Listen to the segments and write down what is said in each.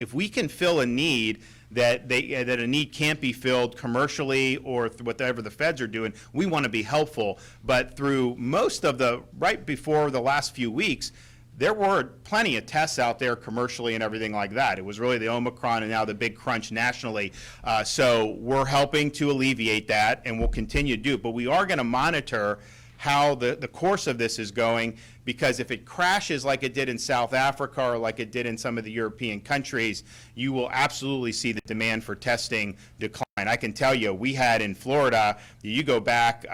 If we can fill a need that that a need can't be filled commercially or whatever the feds are doing, we want to be helpful. But through most of right before the last few weeks, there were plenty of tests out there commercially and everything like that. It was really the Omicron and now the big crunch nationally. So we're helping to alleviate that, and we'll continue to do it. But we are going to monitor how the course of this is going, because if it crashes like it did in South Africa or like it did in some of the European countries, you will absolutely see the demand for testing decline. I can tell you, we had in Florida, you go back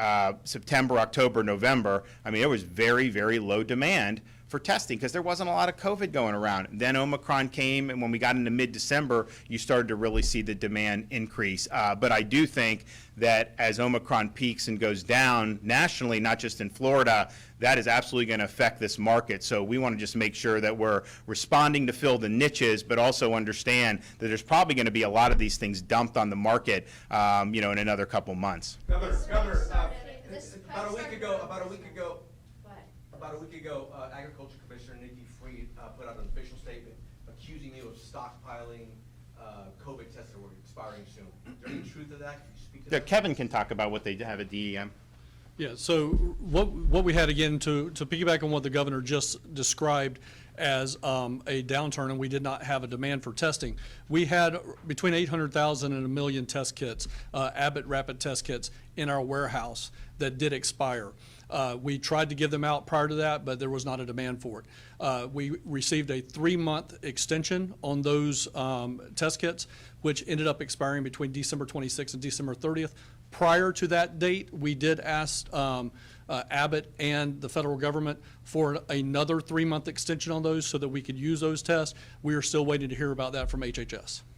September, October, November, I mean, there was very, very low demand for testing because there wasn't a lot of COVID going around. Then Omicron came, and when we got into mid-December, you started to really see the demand increase. But I do think that as Omicron peaks and goes down nationally, not just in Florida, that is absolutely going to affect this market. So we want to just make sure that we're responding to fill the niches, but also understand that there's probably going to be a lot of these things dumped on the market, in another couple months. Governor, about a week ago, Agriculture Commissioner Nikki Fried put out an official statement accusing you of stockpiling COVID tests that were expiring soon. Is there any truth to that? Can you speak to that? Kevin can talk about what they have at DEM. Yeah, so what we had, again, to piggyback on what the governor just described as a downturn, and we did not have a demand for testing. We had between 800,000 and 1 million test kits, Abbott rapid test kits, in our warehouse that did expire. We tried to give them out prior to that, but there was not a demand for it. We received a 3-month extension on those test kits, which ended up expiring between December 26th and December 30th. Prior to that date, we did ask Abbott and the federal government for another 3-month extension on those so that we could use those tests. We are still waiting to hear about that from HHS.